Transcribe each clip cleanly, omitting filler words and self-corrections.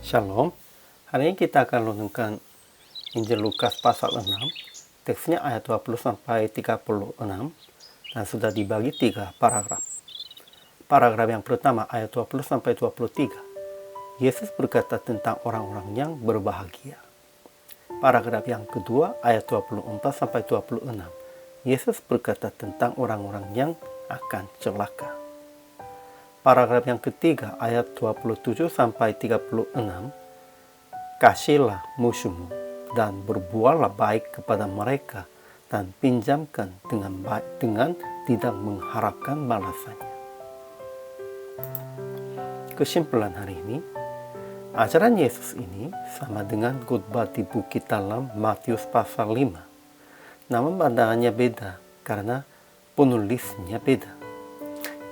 Shalom, hari ini kita akan renungkan Injil Lukas pasal 6, teksnya ayat 20 sampai 36, dan sudah dibagi 3 paragraf. Paragraf yang pertama ayat 20 sampai 23, Yesus berkata tentang orang-orang yang berbahagia. Paragraf yang kedua ayat 24 sampai 26, Yesus berkata tentang orang-orang yang akan celaka. Paragraf yang ketiga ayat 27 sampai 36, kasihlah musuhmu dan berbuatlah baik kepada mereka dan pinjamkan dengan baik dengan tidak mengharapkan balasannya. Kesimpulan hari ini, ajaran Yesus ini sama dengan khotbah di bukit dalam Matius pasal 5. Namun pandangannya beda karena penulisnya beda.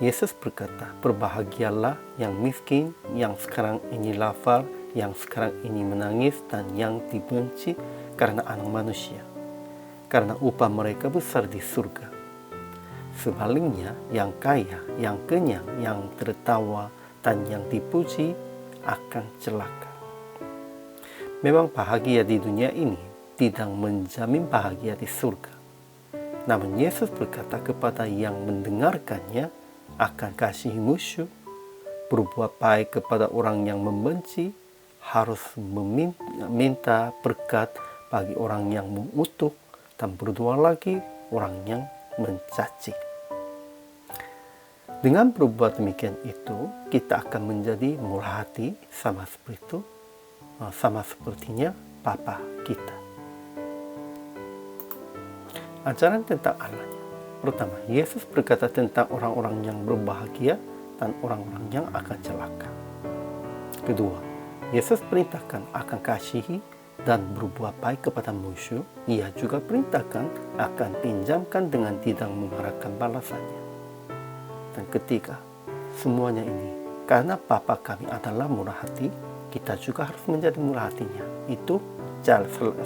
Yesus berkata, berbahagialah yang miskin, yang sekarang ini lapar, yang sekarang ini menangis, dan yang dibenci karena anak manusia. Karena upah mereka besar di surga. Sebaliknya, yang kaya, yang kenyang, yang tertawa, dan yang dipuji akan celaka. Memang bahagia di dunia ini tidak menjamin bahagia di surga. Namun Yesus berkata kepada yang mendengarkannya, akan kasih musuh, berbuat baik kepada orang yang membenci, harus meminta berkat bagi orang yang mengutuk, dan berdoa lagi orang yang mencaci. Dengan berbuat demikian itu, kita akan menjadi murah hati sama sepertinya Bapa kita. Ajaran tentang Allah. Pertama, Yesus berkata tentang orang-orang yang berbahagia dan orang-orang yang akan celaka. Kedua, Yesus perintahkan akan kasihi dan berbuat baik kepada musuh. Ia juga perintahkan akan pinjamkan dengan tidak mengharapkan balasannya. Dan ketiga, semuanya ini karena Bapa kami adalah murah hati, kita juga harus menjadi murah hatinya. Itu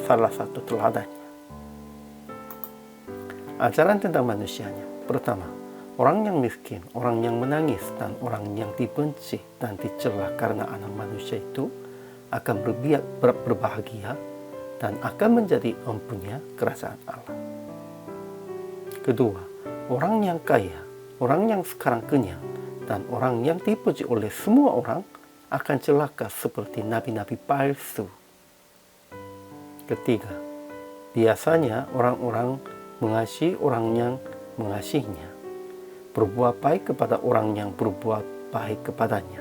salah satu teladannya. Ajaran tentang manusianya. Pertama, orang yang miskin, orang yang menangis, dan orang yang dibenci dan dicela karena anak manusia itu akan berbahagia dan akan menjadi empunya kerajaan Allah. Kedua, orang yang kaya, orang yang sekarang kenyang, dan orang yang dipuji oleh semua orang akan celaka seperti nabi-nabi palsu. Ketiga, biasanya orang-orang mengasihi orang yang mengasihinya, berbuat baik kepada orang yang berbuat baik kepadanya.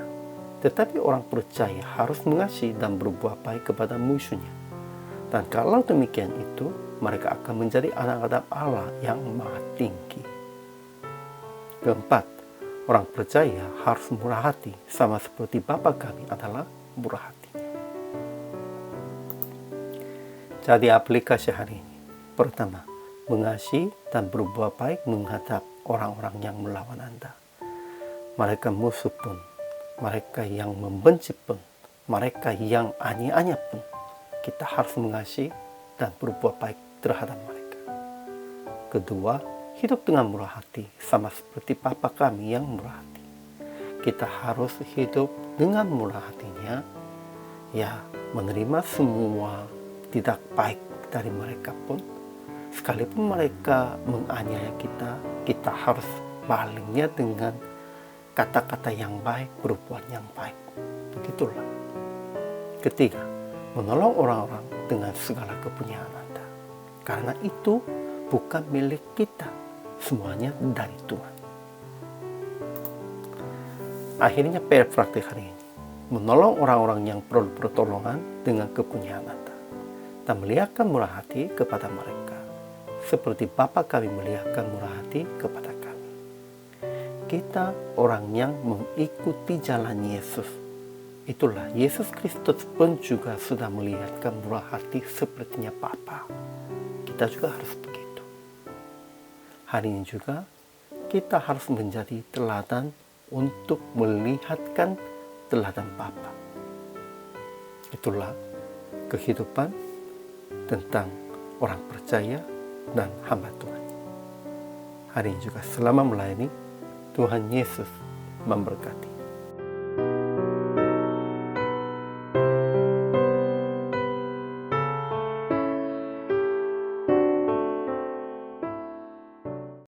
Tetapi orang percaya harus mengasihi dan berbuat baik kepada musuhnya. Dan kalau demikian itu, mereka akan menjadi anak-anak Allah yang maha tinggi. Keempat, orang percaya harus murah hati, sama seperti Bapa kami adalah murah hati. Jadi aplikasi hari ini. Pertama, mengasihi dan berbuat baik menghadap orang-orang yang melawan Anda. Mereka musuh pun, mereka yang membenci pun, mereka yang anya-anya pun, kita harus mengasihi dan berbuat baik terhadap mereka. Kedua, hidup dengan murah hati, sama seperti Bapa kami yang murah hati. Kita harus hidup dengan murah hatinya, ya menerima semua tidak baik dari mereka pun. Sekalipun mereka menganiaya kita, kita harus balasnya dengan kata-kata yang baik, berbuat yang baik. Begitulah. Ketiga, menolong orang-orang dengan segala kepunyaan Anda. Karena itu bukan milik kita, semuanya dari Tuhan. Akhirnya praktik hari ini, menolong orang-orang yang perlu pertolongan dengan kepunyaan Anda, dan melihatkan murah hati kepada mereka. Seperti Bapa kami melihatkan murah hati kepada kami. Kita orang yang mengikuti jalan Yesus. Itulah Yesus Kristus pun juga sudah melihatkan murah hati sepertinya Bapa. Kita juga harus begitu. Hari ini juga kita harus menjadi teladan untuk melihatkan teladan Bapa. Itulah kehidupan tentang orang percaya dan hamba Tuhan. Hari ini juga selama melayani, Tuhan Yesus memberkati.